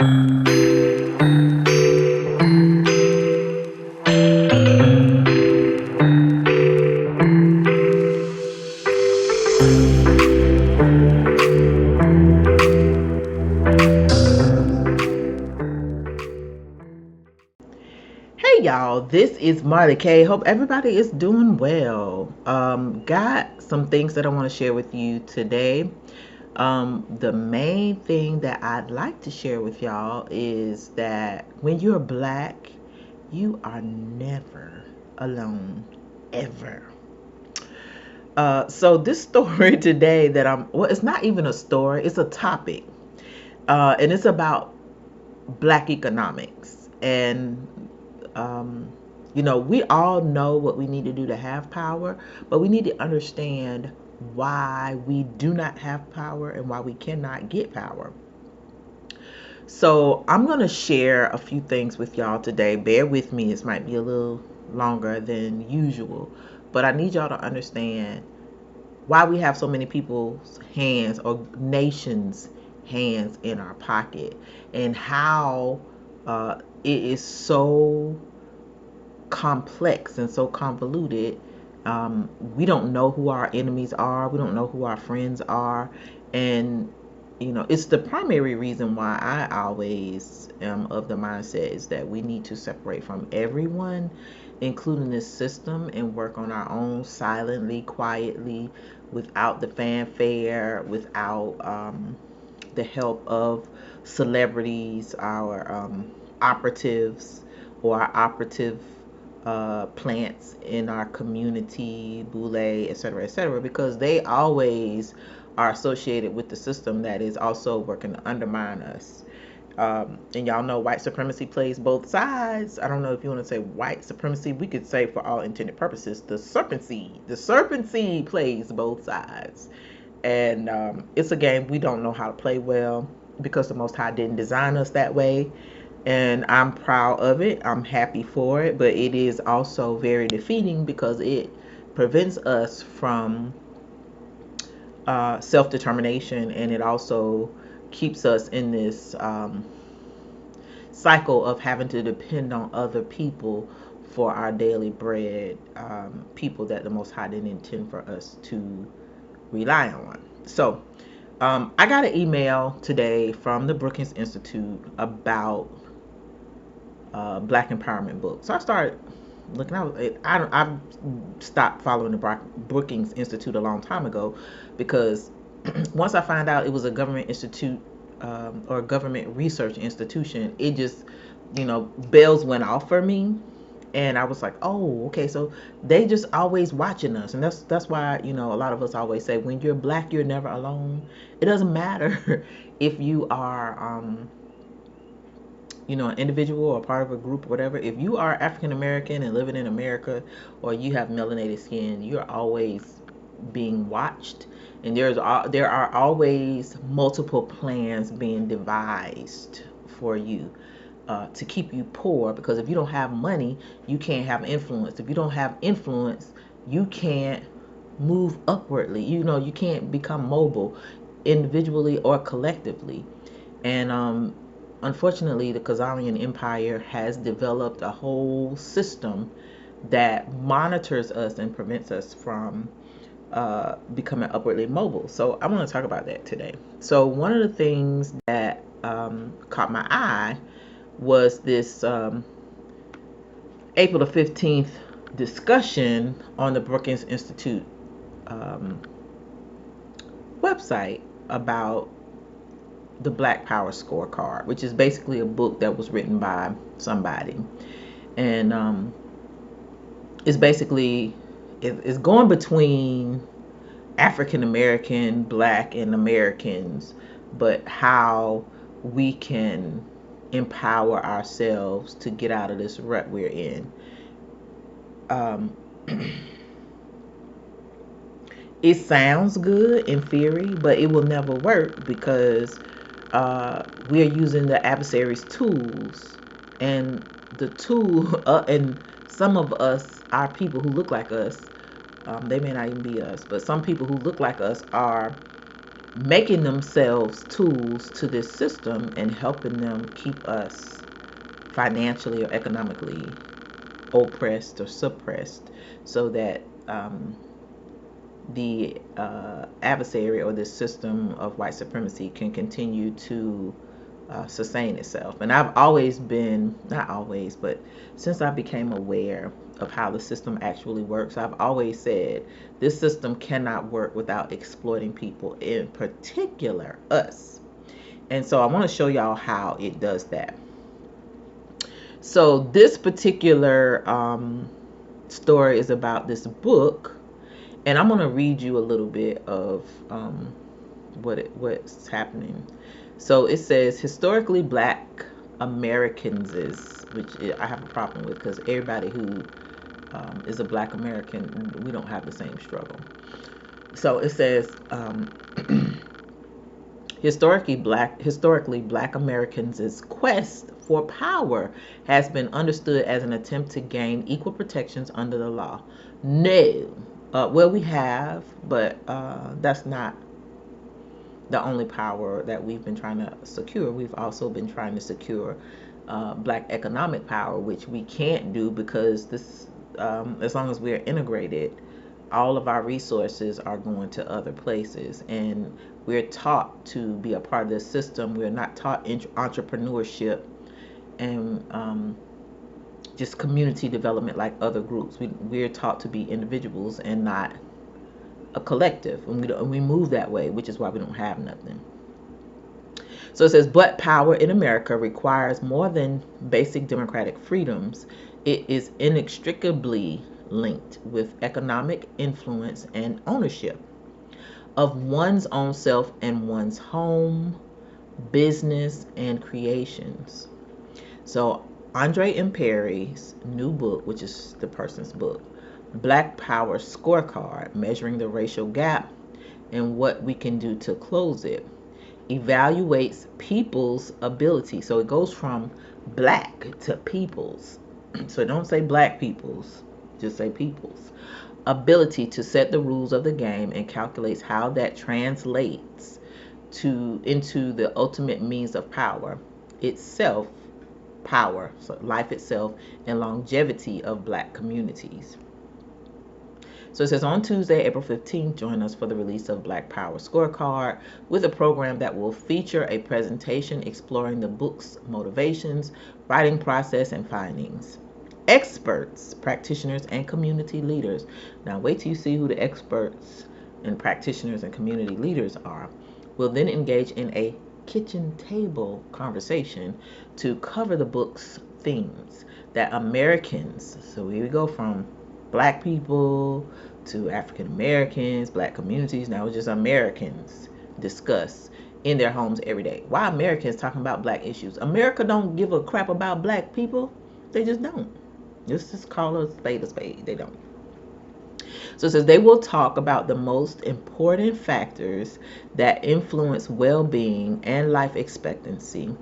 Hey y'all, this is Marty K. Hope everybody is doing well. Got some things that I want to share with you today. The main thing that I'd like to share with y'all is that when you're black, you are never alone, ever. So this story today that it's not even a story, it's a topic. And it's about black economics. And we all know what we need to do to have power, but we need to understand why we do not have power and why we cannot get power. So I'm going to share a few things with y'all today. Bear with me. This might be a little longer than usual, but I need y'all to understand why we have so many people's hands or nations' hands in our pocket, and how it is so complex and so convoluted. We don't know who our enemies are. We don't know who our friends are. And, it's the primary reason why I always am of the mindset is that we need to separate from everyone, including this system, and work on our own silently, quietly, without the fanfare, without the help of celebrities, our operatives, or our operative plants in our community, boule, etc., because they always are associated with the system that is also working to undermine us. And y'all know white supremacy plays both sides. I don't know if you want to say white supremacy. We could say, for all intended purposes, the serpent seed plays both sides. And it's a game we don't know how to play well, because the Most High didn't design us that way. And I'm proud of it. I'm happy for it. But it is also very defeating, because it prevents us from self-determination, and it also keeps us in this cycle of having to depend on other people for our daily bread, people that the Most High didn't intend for us to rely on. So I got an email today from the Brookings Institute about Black empowerment book. So I started looking. I've stopped following the Brookings Institute a long time ago, because once I found out it was a government institute, or a government research institution, it just, bells went off for me. And I was like, oh, okay, so they just always watching us. And that's why, a lot of us always say, when you're black, you're never alone. It doesn't matter if you are an individual or part of a group or whatever. If you are African American and living in America, or you have melanated skin, you're always being watched. And there are always multiple plans being devised for you, to keep you poor, because if you don't have money, you can't have influence. If you don't have influence, you can't move upwardly. You can't become mobile, individually or collectively. And unfortunately, the Khazarian Empire has developed a whole system that monitors us and prevents us from becoming upwardly mobile. So I want to talk about that today. So one of the things that caught my eye was this April the 15th discussion on the Brookings Institute website about the Black Power Scorecard, which is basically a book that was written by somebody. And it's basically, it's going between African American, Black, and Americans, but how we can empower ourselves to get out of this rut we're in. It sounds good in theory, but it will never work, because we are using the adversary's tools, and the tool, and some of us, our people who look like us, they may not even be us, but some people who look like us are making themselves tools to this system and helping them keep us financially or economically oppressed or suppressed, so that the adversary or this system of white supremacy can continue to sustain itself. And I've always been, not always, but since I became aware of how the system actually works, I've always said this system cannot work without exploiting people, in particular us. And so I want to show y'all how it does that. So this particular story is about this book, and I'm going to read you a little bit of what's happening. So it says, historically black Americans is, which I have a problem with, because everybody who is a black American, we don't have the same struggle. So it says, historically black Americans' quest for power has been understood as an attempt to gain equal protections under the law. No. Well, we have, but that's not the only power that we've been trying to secure. We've also been trying to secure black economic power, which we can't do because this, as long as we're integrated, all of our resources are going to other places, and we're taught to be a part of this system. We're not taught entrepreneurship and just community development like other groups. We're taught to be individuals and not a collective, and we move that way, which is why we don't have nothing. So it says, but power in America requires more than basic democratic freedoms. It is inextricably linked with economic influence and ownership of one's own self and one's home, business, and creations. So Andre Imperi's new book, which is the person's book, Black Power Scorecard, Measuring the Racial Gap and What We Can Do to Close It, evaluates people's ability. So it goes from black to people's. So don't say black people's, just say people's ability to set the rules of the game, and calculates how that translates into the ultimate means of power itself, so life itself, and longevity of black communities. So it says, on Tuesday, April 15th, join us for the release of Black Power Scorecard, with a program that will feature a presentation exploring the book's motivations, writing process, and findings. Experts, practitioners, and community leaders. Now wait till you see who the experts and practitioners and community leaders are. Will then engage in a kitchen table conversation to cover the book's themes that Americans, so here we go from black people to African Americans, black communities, now it's just Americans, discuss in their homes every day. Why Americans talking about black issues? America don't give a crap about black people. They just don't. Just call a spade a spade. They don't. So it says they will talk about the most important factors that influence well-being and life expectancy,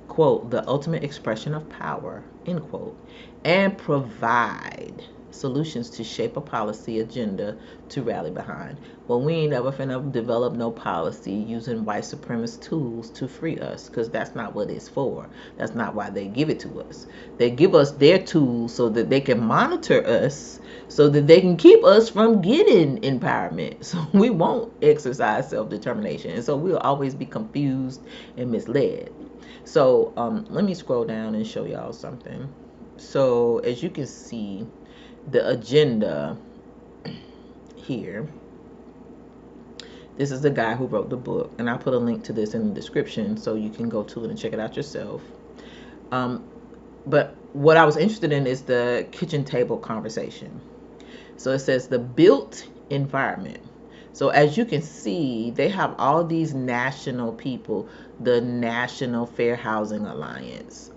quote, the ultimate expression of power, end quote, and provide solutions to shape a policy agenda to rally behind. Well, we ain't ever finna develop no policy using white supremacist tools to free us, because that's not what it's for. That's not why they give it to us. They give us their tools so that they can monitor us, so that they can keep us from getting empowerment. So we won't exercise self-determination, and so we'll always be confused and misled. So let me scroll down and show y'all something. So as you can see, the agenda here, this is the guy who wrote the book, and I'll put a link to this in the description so you can go to it and check it out yourself. But what I was interested in is the kitchen table conversation. So it says the built environment. So as you can see, they have all these national people, the National Fair Housing Alliance,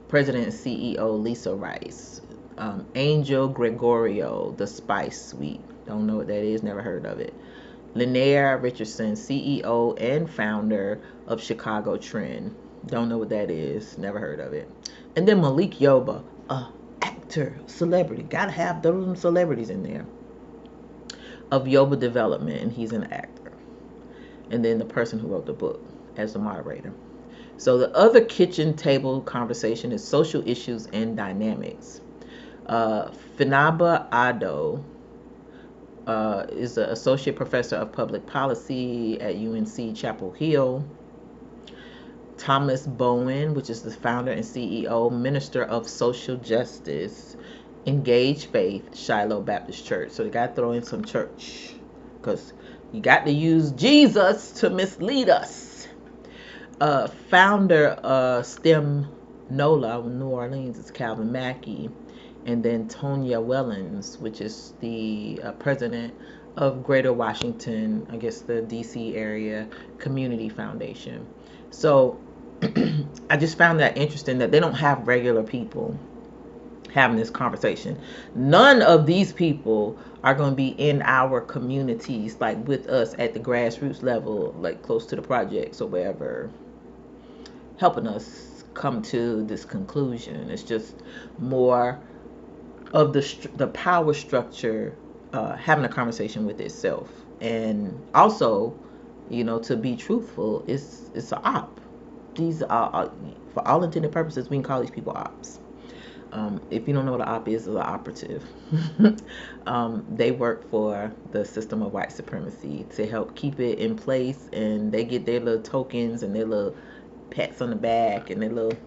President and CEO Lisa Rice, Angel Gregorio, the Spice Suite. Don't know what that is, never heard of it. Linnea Richardson, CEO and founder of Chicago Trend. Don't know what that is, never heard of it. And then Malik Yoba, actor, celebrity. Gotta have those celebrities in there. Of Yoba Development, and he's an actor. and then the person who wrote the book as the moderator. So the other kitchen table conversation is social issues and dynamics. Finaba Ado is an associate professor of public policy at UNC Chapel Hill. Thomas Bowen, which is the founder and CEO, Minister of Social Justice, Engage Faith, Shiloh Baptist Church. So they got to throw in some church because you got to use Jesus to mislead us. Founder STEM NOLA, New Orleans, is Calvin Mackey. And then Tonya Wellens, which is the president of Greater Washington, I guess the DC area Community Foundation. So I just found that interesting that they don't have regular people having this conversation. None of these people are going to be in our communities, like with us at the grassroots level, like close to the projects or wherever, helping us come to this conclusion. It's just more of the power structure having a conversation with itself. And also, to be truthful, it's an op. These are, for all intended purposes, we can call these people ops. If you don't know what an op is, it's an operative. They work for the system of white supremacy to help keep it in place, and they get their little tokens and their little pats on the back and their little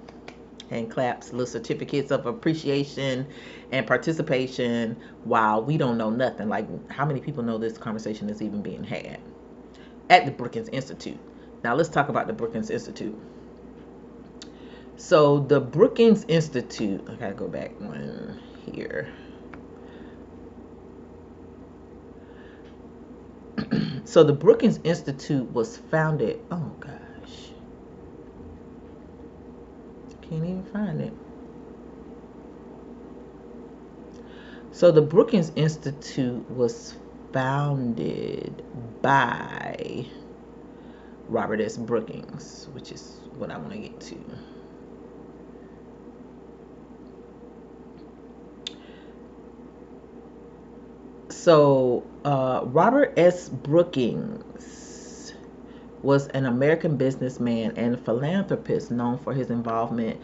hand claps, little certificates of appreciation and participation, while we don't know nothing. Like, how many people know this conversation is even being had at the Brookings Institute? Now let's talk about the Brookings Institute. So the Brookings Institute, I gotta go back one here. So the Brookings Institute was founded, oh gosh, can't even find it. So the Brookings Institute was founded by Robert S. Brookings, which is what I want to get to. So Robert S. Brookings was an American businessman and philanthropist known for his involvement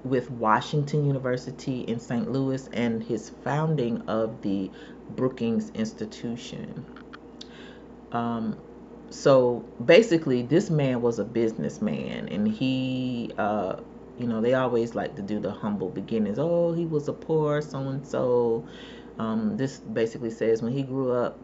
with Washington University in St. Louis and his founding of the Brookings Institution. So basically, this man was a businessman, and he, they always like to do the humble beginnings. Oh, he was a poor so-and-so. This basically says when he grew up,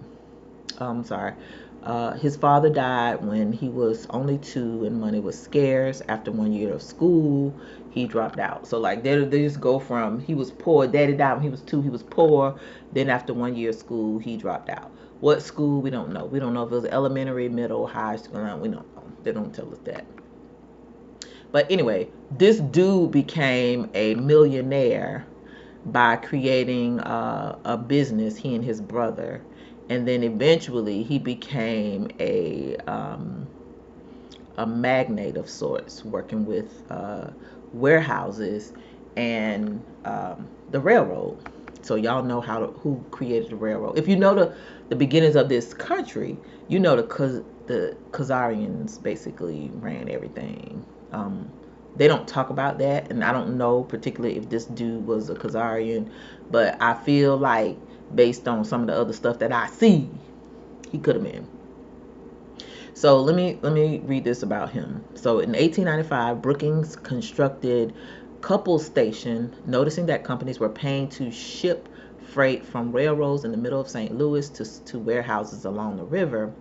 his father died when he was only 2 and money was scarce. After 1 year of school, he dropped out. So like they just go from he was poor, daddy died when he was 2, he was poor. Then after 1 year of school, he dropped out. What school? We don't know. We don't know if it was elementary, middle, high school. We don't know. They don't tell us that. But anyway, this dude became a millionaire by creating a business, he and his brother. And then eventually he became a magnate of sorts, working with warehouses and the railroad. So y'all know who created the railroad. If you know the beginnings of this country, you know the Khazarians basically ran everything. They don't talk about that, and I don't know particularly if this dude was a Khazarian, but I feel like based on some of the other stuff that I see, he could have been. So let me read this about him. So in 1895, Brookings constructed Couple Station, noticing that companies were paying to ship freight from railroads in the middle of St. Louis to warehouses along the river.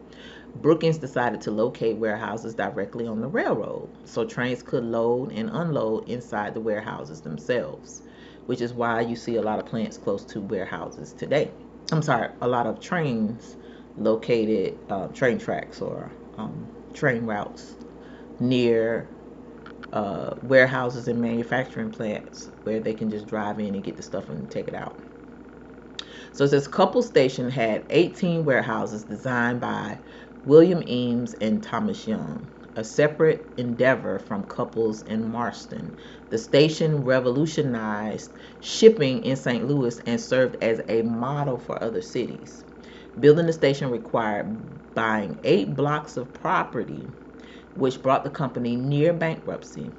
Brookings decided to locate warehouses directly on the railroad so trains could load and unload inside the warehouses themselves, which is why you see a lot of plants close to warehouses today. A lot of trains located, train tracks or train routes near warehouses and manufacturing plants where they can just drive in and get the stuff and take it out. So it says Couple Station had 18 warehouses designed by William Eames and Thomas Young, a separate endeavor from Couples in Marston. The station revolutionized shipping in St. Louis and served as a model for other cities. Building the station required buying 8 blocks of property, which brought the company near bankruptcy.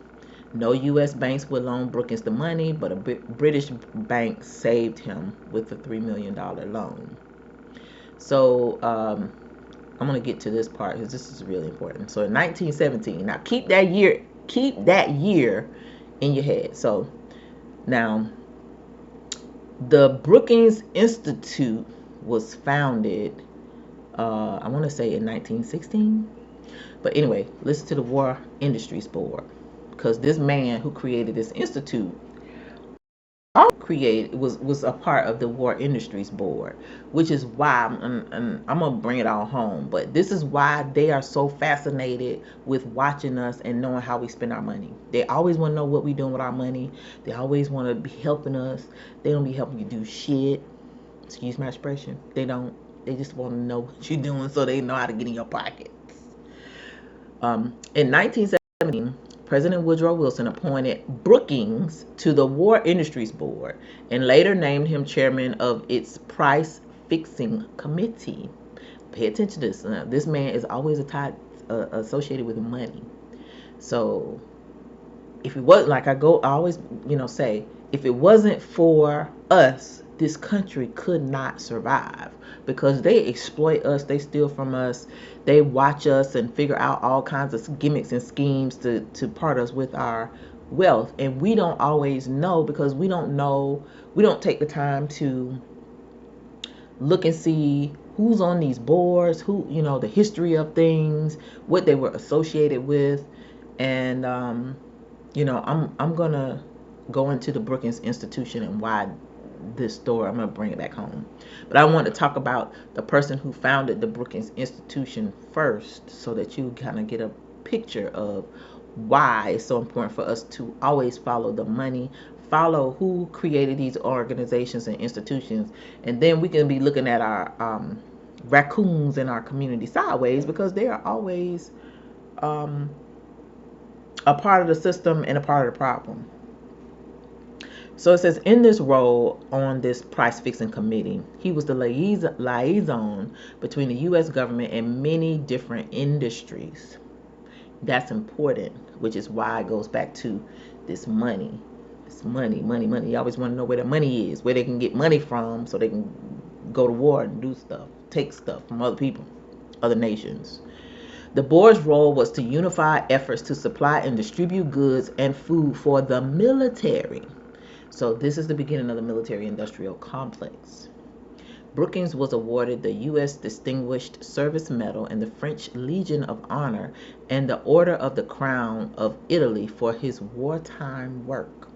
No U.S. banks would loan Brookings the money, but a British bank saved him with a $3 million loan. So I'm going to get to this part because this is really important. So in 1917, now keep that year in your head. So now the Brookings Institute was founded, I want to say in 1916. But anyway, listen to the War Industries Board, because this man who created this institute was a part of the War Industries Board, which is why I'm gonna bring it all home. But this is why they are so fascinated with watching us and knowing how we spend our money. They always want to know what we're doing with our money. They always want to be helping us. They don't be helping you do shit. Excuse my expression. They don't. They just want to know what you're doing so they know how to get in your pockets. In 1917, President Woodrow Wilson appointed Brookings to the War Industries Board and later named him chairman of its price fixing committee. Pay attention to this. Now, this man is always associated with money. So if it was like I always say, if it wasn't for us, this country could not survive, because they exploit us, they steal from us, they watch us and figure out all kinds of gimmicks and schemes to part us with our wealth. And we don't always know, because we don't take the time to look and see who's on these boards, who, the history of things, what they were associated with. And I'm gonna go into the Brookings Institution and why this story, I'm gonna bring it back home. But I want to talk about the person who founded the Brookings Institution first, so that you kind of get a picture of why it's so important for us to always follow the money, follow who created these organizations and institutions. And then we can be looking at our raccoons in our community sideways, because they are always a part of the system and a part of the problem. So it says, in this role on this price fixing committee, he was the liaison between the U.S. government and many different industries. That's important, which is why it goes back to this money. It's money. You always want to know where the money is, where they can get money from, so they can go to war and do stuff, take stuff from other people, other nations. The board's role was to unify efforts to supply and distribute goods and food for the military. So this is the beginning of the military-industrial complex. Brookings was awarded the U.S. Distinguished Service Medal and the French Legion of Honor and the Order of the Crown of Italy for his wartime work.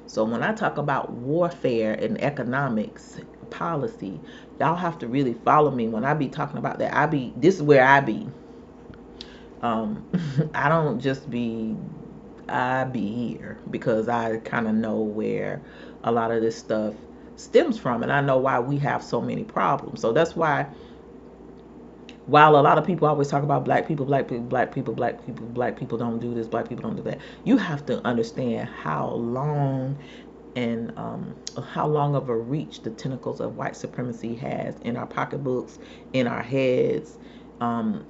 So when I talk about warfare and economics policy, y'all have to really follow me when I be talking about that. This is where I be. I don't just be, I be here because I kind of know where a lot of this stuff stems from, and I know why we have so many problems. So that's why, while a lot of people always talk about black people don't do this, black people don't do that, you have to understand how long of a reach the tentacles of white supremacy has in our pocketbooks, in our heads,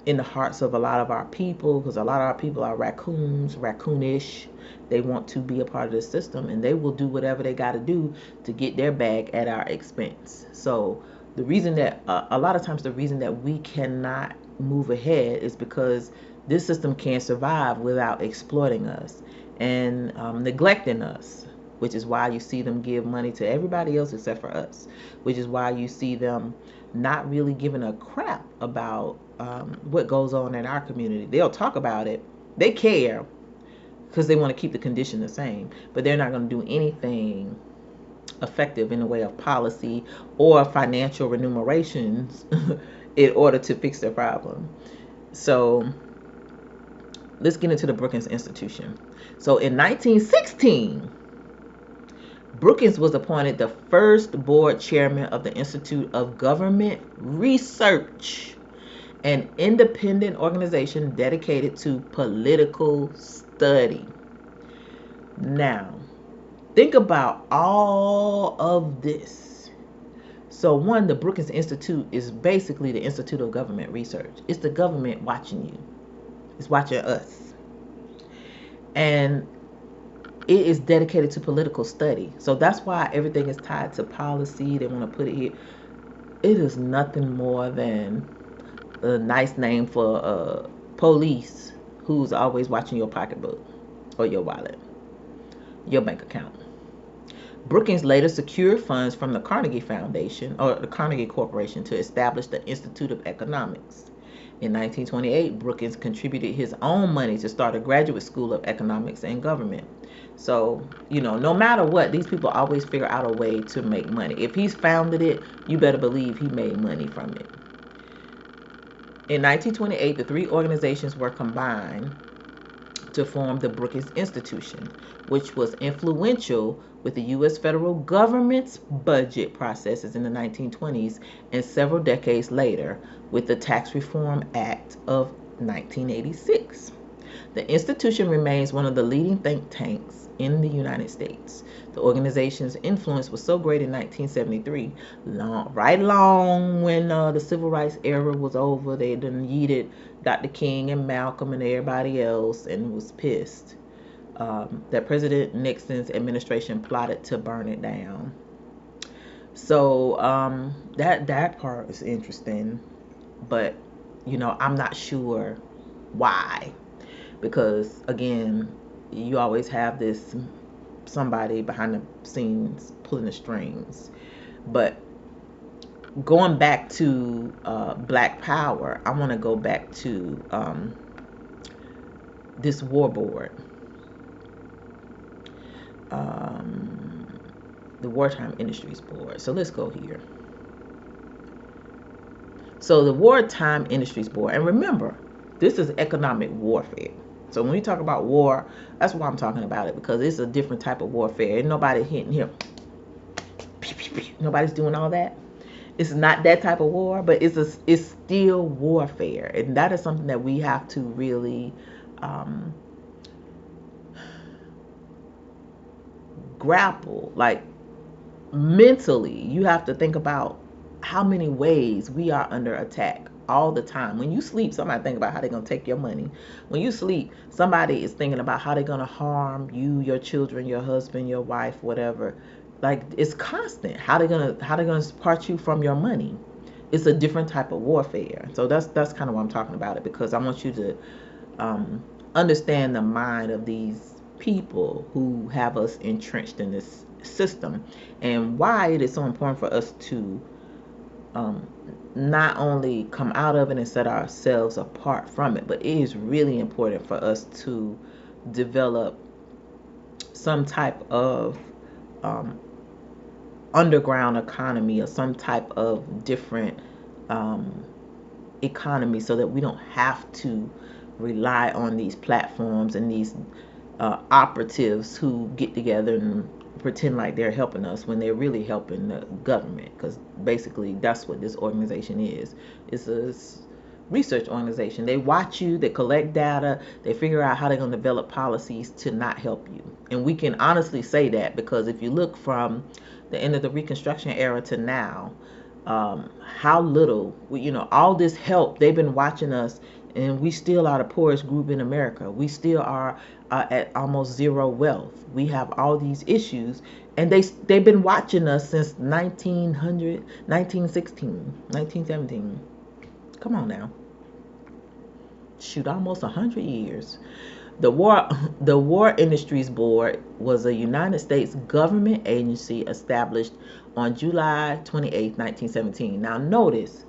in the hearts of a lot of our people, because a lot of our people are raccoonish. They want to be a part of the system, and they will do whatever they got to do to get their bag at our expense. So the reason that a lot of times the reason that we cannot move ahead is because this system can't survive without exploiting us and neglecting us, which is why you see them give money to everybody else except for us, which is why you see them not really giving a crap about what goes on in our community. They'll talk about it. They care because they want to keep the condition the same, but they're not going to do anything effective in the way of policy or financial remunerations in order to fix their problem. So let's get into the Brookings Institution. So in 1916, Brookings was appointed the first board chairman of the Institute of Government Research, an independent organization dedicated to political study. Now, think about all of this. So one, the Brookings Institute is basically the Institute of Government Research. It's the government watching you. It's watching us. And it is dedicated to political study. So that's why everything is tied to policy. They want to put it here. It is nothing more than a nice name for police who's always watching your pocketbook or your wallet, your bank account. Brookings later secured funds from the Carnegie Foundation or the Carnegie Corporation to establish the Institute of Economics. In 1928, Brookings contributed his own money to start a graduate school of economics and government. So, no matter what, these people always figure out a way to make money. If he's founded it, you better believe he made money from it. In 1928, the three organizations were combined to form the Brookings Institution, which was influential with the U.S. federal government's budget processes in the 1920s and several decades later with the Tax Reform Act of 1986. The institution remains one of the leading think tanks in the United States. The organization's influence was so great in 1973, right along when the civil rights era was over. They done yeeted Dr. King and Malcolm and everybody else and was pissed that President Nixon's administration plotted to burn it down. So that part is interesting, but I'm not sure why, because again, you always have this somebody behind the scenes pulling the strings. But going back to Black Power, I want to go back to this war board, the Wartime Industries Board. So let's go here. So the Wartime Industries Board, and remember, this is economic warfare. So when we talk about war, that's why I'm talking about it, because it's a different type of warfare. Ain't nobody hitting here. Nobody's doing all that. It's not that type of war, but it's still warfare, and that is something that we have to really grapple. Like mentally, you have to think about how many ways we are under attack all the time. When you sleep, somebody think about how they're going to take your money. When you sleep, somebody is thinking about how they're going to harm you, your children, your husband, your wife, whatever. Like, it's constant. How they going to part you from your money. It's a different type of warfare. So that's kind of why I'm talking about it, because I want you to understand the mind of these people who have us entrenched in this system, and why it is so important for us to not only come out of it and set ourselves apart from it, but it is really important for us to develop some type of underground economy or some type of different economy, so that we don't have to rely on these platforms and these operatives who get together and pretend like they're helping us when they're really helping the government, because basically that's what this organization is. It's a research organization. They watch you, they collect data, they figure out how they're going to develop policies to not help you. And we can honestly say that, because if you look from the end of the Reconstruction era to now, how little, all this help, they've been watching us, and we still are the poorest group in America. We still are at almost zero wealth. We have all these issues, and they've been watching us since 1900, 1916, 1917. Come on now. Shoot, almost 100 years. The War Industries Board was a United States government agency established on July 28, 1917. Now notice,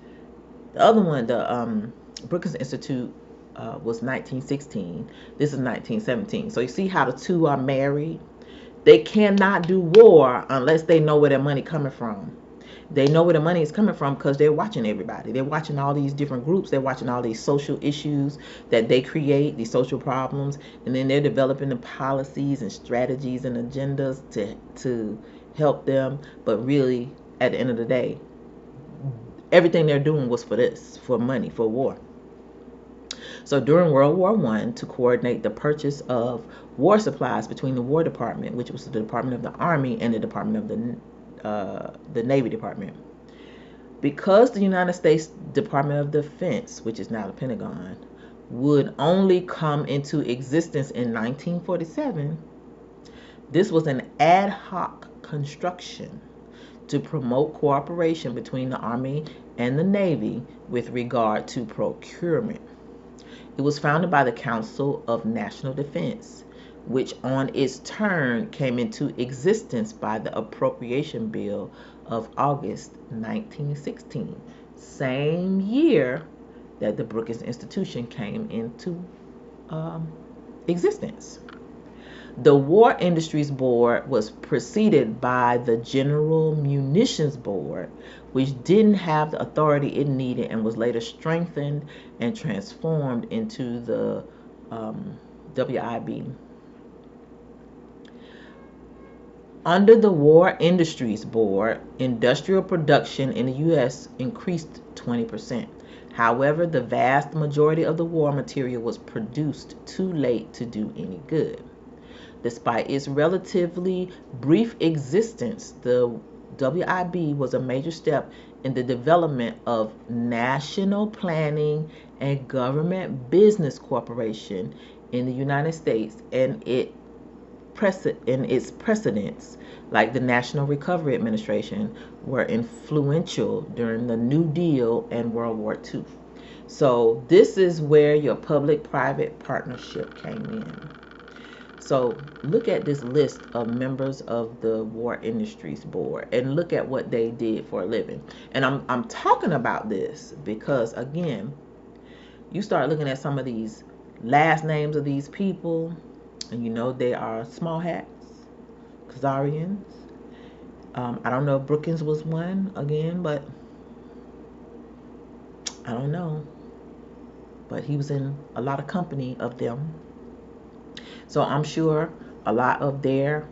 the other one, the Brookings Institute, was 1916. This is 1917. So you see how the two are married? They cannot do war unless they know where their money coming from. They know where the money is coming from because they're watching everybody. They're watching all these different groups. They're watching all these social issues that they create, these social problems, and then they're developing the policies and strategies and agendas to help them. But really, at the end of the day, everything they're doing was for this, for money, for war. So during World War I, to coordinate the purchase of war supplies between the War Department, which was the Department of the Army, and the Department of the Navy Department, Because the United States Department of Defense, which is now the Pentagon, would only come into existence in 1947, this was an ad hoc construction to promote cooperation between the Army and the Navy with regard to procurement. It was founded by the Council of National Defense, which on its turn came into existence by the Appropriation Bill of August 1916, same year that the Brookings Institution came into existence. The War Industries Board was preceded by the General Munitions Board, which didn't have the authority it needed and was later strengthened and transformed into the WIB. Under the War Industries Board, industrial production in the U.S. increased 20%. However, the vast majority of the war material was produced too late to do any good. Despite its relatively brief existence, the WIB was a major step in the development of national planning and government business cooperation in the United States, and its precedents, like the National Recovery Administration, were influential during the New Deal and World War II. So this is where your public-private partnership came in. So look at this list of members of the War Industries Board and look at what they did for a living. And I'm talking about this because, again, you start looking at some of these last names of these people, and you know they are small hats, Khazarians. I don't know if Brookings was one, again, but I don't know. But he was in a lot of company of them. So I'm sure a lot of their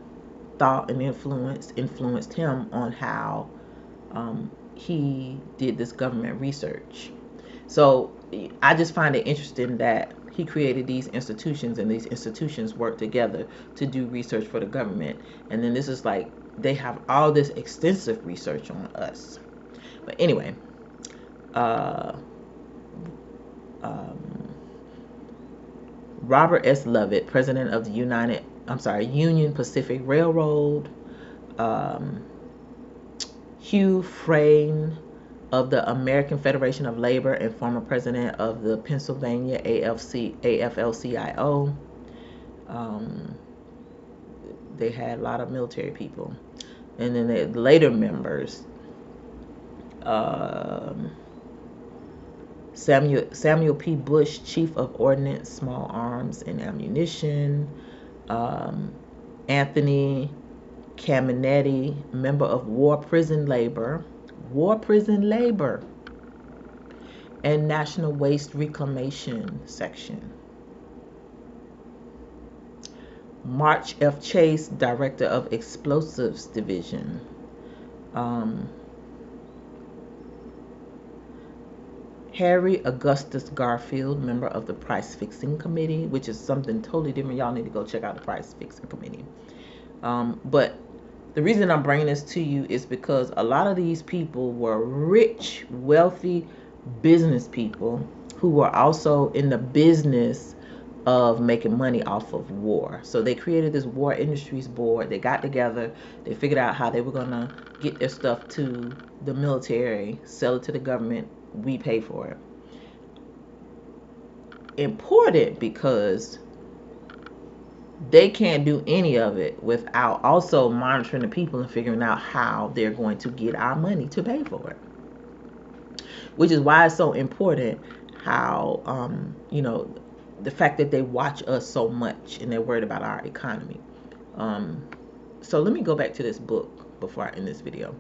thought and influenced him on how he did this government research. So I just find it interesting that he created these institutions, and these institutions work together to do research for the government. And then this is like they have all this extensive research on us. But anyway, Robert S. Lovett, president of the Union Pacific Railroad. Hugh Frayne of the American Federation of Labor and former president of the Pennsylvania AFL-CIO. They had a lot of military people. And then the later members, Samuel P. Bush, Chief of Ordnance, Small Arms and Ammunition. Anthony Caminetti, member of War Prison Labor, and National Waste Reclamation Section. March F. Chase, Director of Explosives Division. Harry Augustus Garfield, member of the Price Fixing Committee, which is something totally different. Y'all need to go check out the Price Fixing Committee. But the reason I'm bringing this to you is because a lot of these people were rich, wealthy business people who were also in the business of making money off of war. So they created this War Industries Board. They got together. They figured out how they were going to get their stuff to the military, sell it to the government. We pay for it. Important because they can't do any of it without also monitoring the people and figuring out how they're going to get our money to pay for it. Which is why it's so important how, the fact that they watch us so much and they're worried about our economy. So let me go back to this book before I end this video.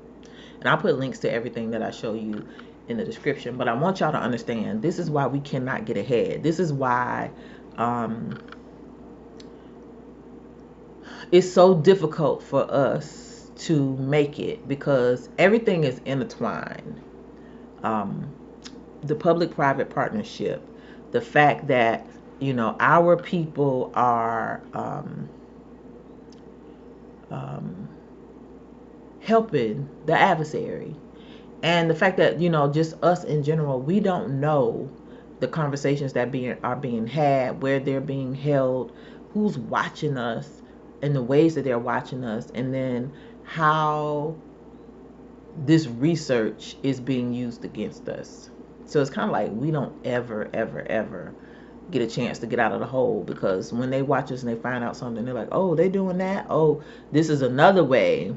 And I'll put links to everything that I show you in the description. But I want y'all to understand, this is why we cannot get ahead. This is why it's so difficult for us to make it, because everything is intertwined. The public-private partnership, the fact that our people are helping the adversary, And the fact that, just us in general, we don't know the conversations that are being had, where they're being held, who's watching us, and the ways that they're watching us, and then how this research is being used against us. So it's kind of like we don't ever, ever, ever get a chance to get out of the hole, because when they watch us and they find out something, they're like, oh, they doing that. Oh, this is another way.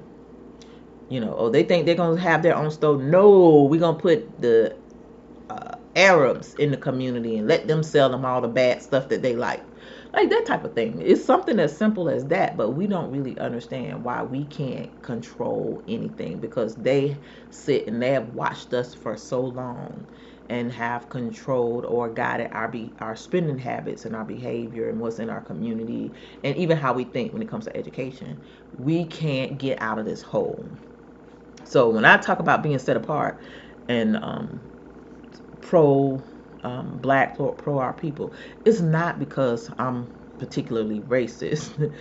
Oh, they think they're going to have their own store. No, we're going to put the Arabs in the community and let them sell them all the bad stuff that they like. Like that type of thing. It's something as simple as that, but we don't really understand why we can't control anything, because they sit and they have watched us for so long and have controlled or guided our spending habits and our behavior and what's in our community, and even how we think when it comes to education. We can't get out of this hole. So when I talk about being set apart and pro black, pro our people, it's not because I'm particularly racist.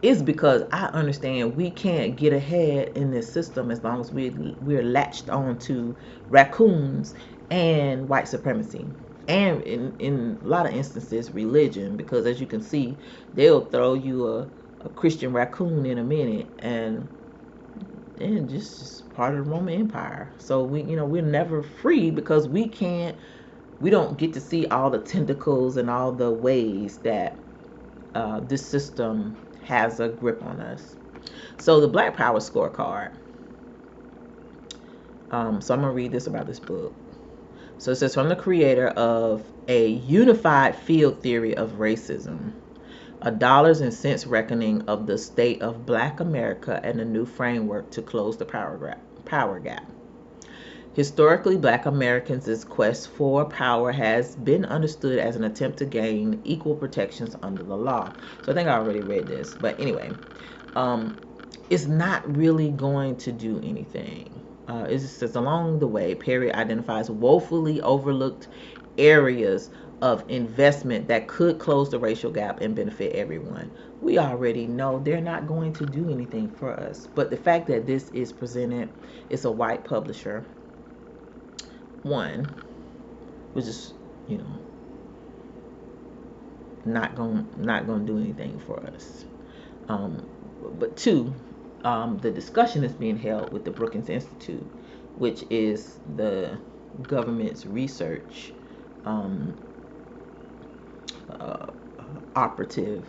It's because I understand we can't get ahead in this system as long as we're latched on to raccoons and white supremacy, and in a lot of instances religion, because as you can see, they'll throw you a Christian raccoon in a minute, and just part of the Roman Empire. So we're never free, because we don't get to see all the tentacles and all the ways that this system has a grip on us. So the Black Power scorecard. So I'm gonna read this about this book. So it says, from the creator of A Unified Field Theory of Racism, a dollars and cents reckoning of the state of Black America and a new framework to close the power gap. Historically, Black Americans' quest for power has been understood as an attempt to gain equal protections under the law. So I think I already read this, but anyway, it's not really going to do anything. It says, along the way, Perry identifies woefully overlooked areas of investment that could close the racial gap and benefit everyone. We already know they're not going to do anything for us. But the fact that this is presented, it's a white publisher, one, which is, not gonna do anything for us. But two, the discussion is being held with the Brookings Institute, which is the government's research operative,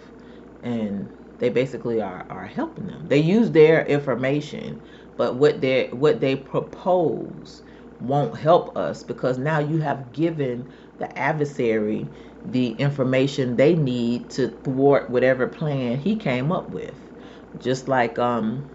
and they basically are helping them. They use their information, but what they propose won't help us, because now you have given the adversary the information they need to thwart whatever plan he came up with. Just like some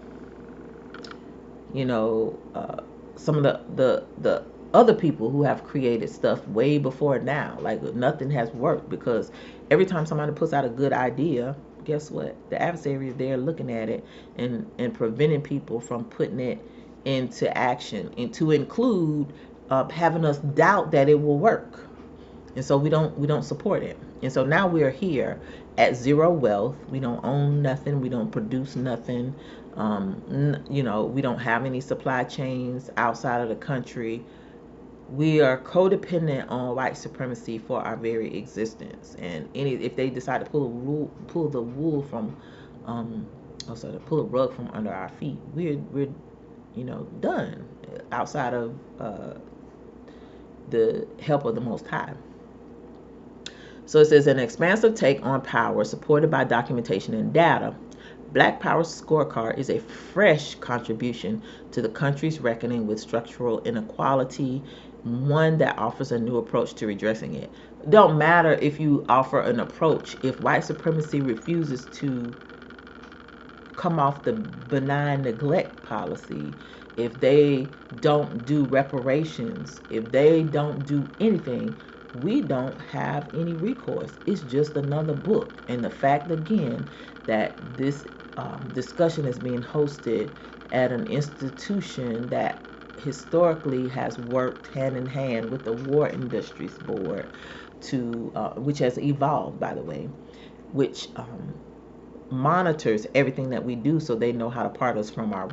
of the other people who have created stuff way before now, like nothing has worked, because every time somebody puts out a good idea, guess what? The adversary is there looking at it and preventing people from putting it into action, and to include having us doubt that it will work. And so we don't support it. And so now we are here at zero wealth. We don't own nothing. We don't produce nothing. We don't have any supply chains outside of the country. We are codependent on white supremacy for our very existence. And if they decide to pull the wool from, to pull a rug from under our feet, we're done outside of the help of the Most High. So it says, an expansive take on power supported by documentation and data. Black Power Scorecard is a fresh contribution to the country's reckoning with structural inequality, one that offers a new approach to redressing it. It don't matter if you offer an approach. If white supremacy refuses to come off the benign neglect policy, if they don't do reparations, if they don't do anything, we don't have any recourse. It's just another book. And the fact, again, that this discussion is being hosted at an institution that historically has worked hand in hand with the War Industries Board, which has evolved, by the way, which monitors everything that we do, so they know how to part us from our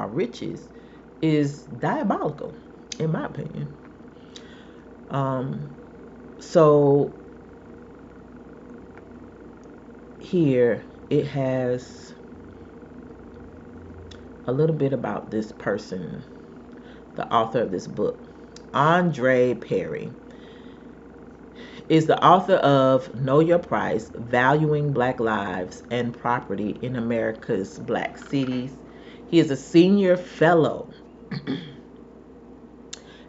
riches. is diabolical, in my opinion. So here it has a little bit about this person, the author of this book. Andre Perry is the author of Know Your Price, Valuing Black Lives and Property in America's Black Cities. He is a senior fellow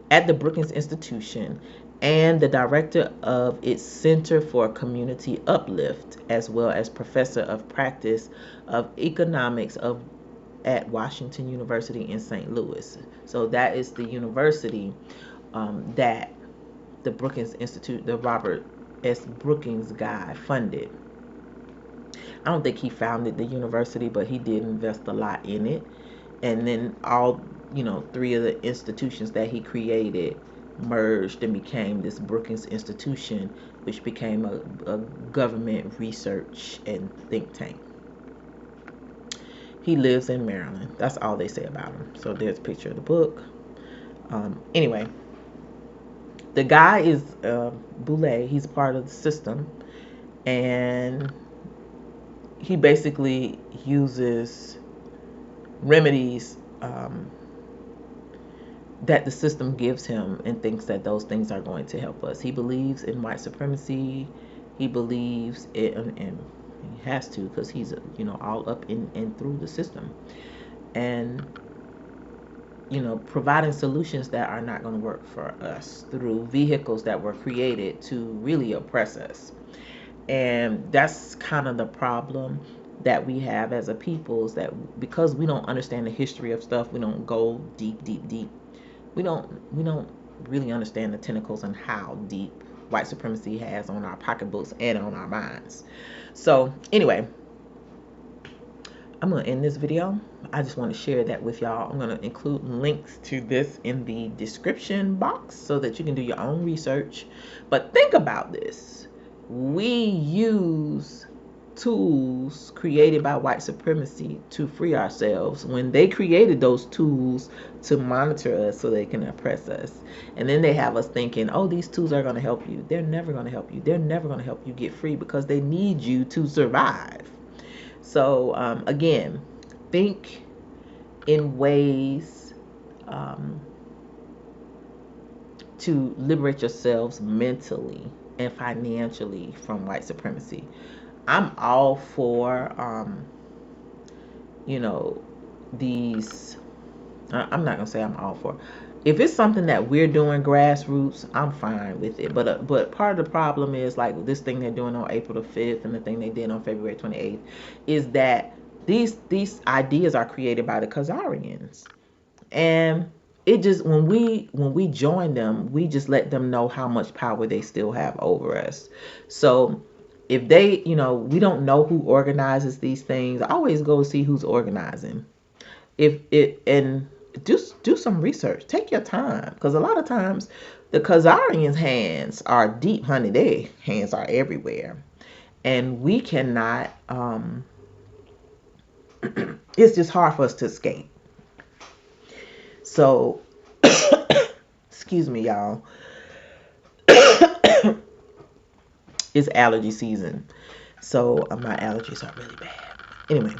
at the Brookings Institution and the director of its Center for Community Uplift, as well as professor of practice of economics at Washington University in St. Louis. So that is the university that the Brookings Institute, the Robert S. Brookings guy, funded. I don't think he founded the university, but he did invest a lot in it. And then all, three of the institutions that he created merged and became this Brookings Institution, which became a government research and think tank. He lives in Maryland. That's all they say about him. So there's a picture of the book. Anyway, the guy is Boulay. He's part of the system, and he basically uses remedies that the system gives him and thinks that those things are going to help us. He believes in white supremacy. He believes it, and he has to, because he's all up in and through the system, and providing solutions that are not going to work for us through vehicles that were created to really oppress us. And that's kind of the problem that we have as a people, is that because we don't understand the history of stuff, we don't go deep. We don't really understand the tentacles and how deep white supremacy has on our pocketbooks and on our minds. So anyway, I'm going to end this video. I just want to share that with y'all. I'm going to include links to this in the description box so that you can do your own research. But think about this. We use tools created by white supremacy to free ourselves when they created those tools to monitor us so they can oppress us. And then they have us thinking, oh, these tools are going to help you. They're never going to help you. They're never going to help you get free, because they need you to survive. So again, think in ways to liberate yourselves mentally and financially from white supremacy. I'm all for these. I'm not gonna say I'm all for. If it's something that we're doing grassroots, I'm fine with it. But part of the problem is, like this thing they're doing on April the 5th and the thing they did on February 28th, is that these ideas are created by the Khazarians, and it just, when we join them, we just let them know how much power they still have over us. So if they, we don't know who organizes these things, always go see who's organizing. And do some research. Take your time, because a lot of times the Khazarians' hands are deep, honey. Their hands are everywhere, and we cannot. It's just hard for us to escape. So, excuse me, y'all. It's allergy season, so my allergies are really bad. Anyway,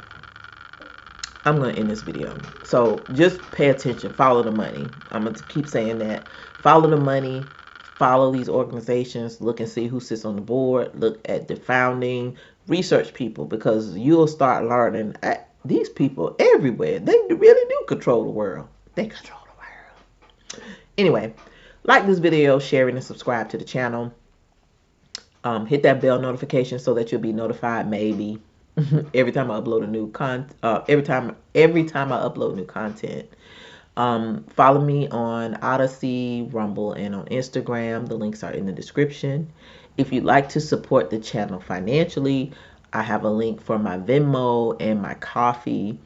I'm going to end this video. So just pay attention. Follow the money. I'm going to keep saying that. Follow the money. Follow these organizations. Look and see who sits on the board. Look at the founding. Research people, because you'll start learning these people everywhere. They really do control the world. They control the world. Anyway, like this video, share it, and subscribe to the channel. Hit that bell notification so that you'll be notified maybe every time I upload a new every time I upload new content. Follow me on Odyssey, Rumble, and on Instagram. The links are in the description. If you'd like to support the channel financially, I have a link for my Venmo and my Ko-fi.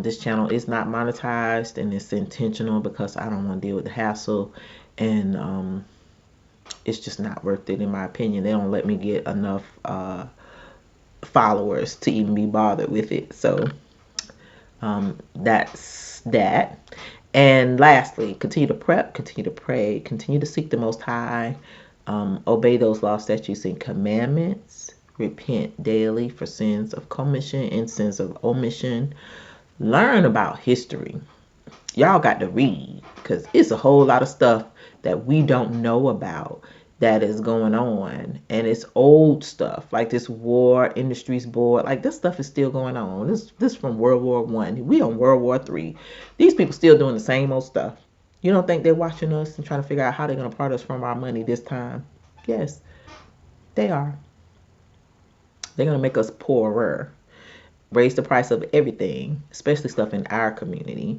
This channel is not monetized, and it's intentional because I don't want to deal with the hassle, and it's just not worth it, in my opinion. They don't let me get enough followers to even be bothered with it. So that's that. And lastly, continue to prep, continue to pray, continue to seek the Most High, obey those laws, statutes, and commandments, repent daily for sins of commission and sins of omission, learn about history. Y'all got to read because it's a whole lot of stuff that we don't know about that is going on, and it's old stuff like this War Industries Board. Like this stuff is still going on. This from World War I. We on World War III. These people still doing the same old stuff. You don't think they're watching us and trying to figure out how they're going to part us from our money this time? Yes, they are. They're going to make us poorer, raise the price of everything, especially stuff in our community,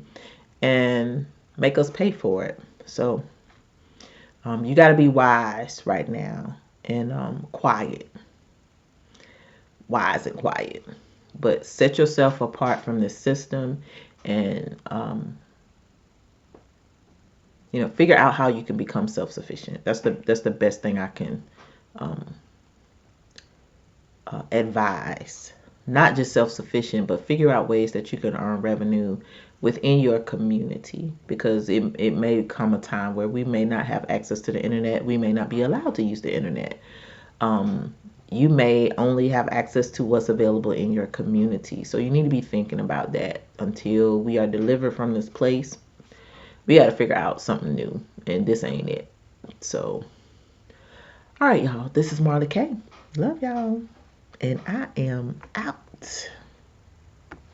and make us pay for it. So you got to be wise right now and quiet, wise and quiet. But set yourself apart from this system, and figure out how you can become self-sufficient. That's the best thing I can advise. Not just self-sufficient, but figure out ways that you can earn revenue within your community, because it may come a time where we may not have access to the internet. We may not be allowed to use the internet. You may only have access to what's available in your community. So you need to be thinking about that. Until we are delivered from this place, we got to figure out something new, and this ain't it. So, all right, y'all, this is Marla K. Love y'all, and I am out.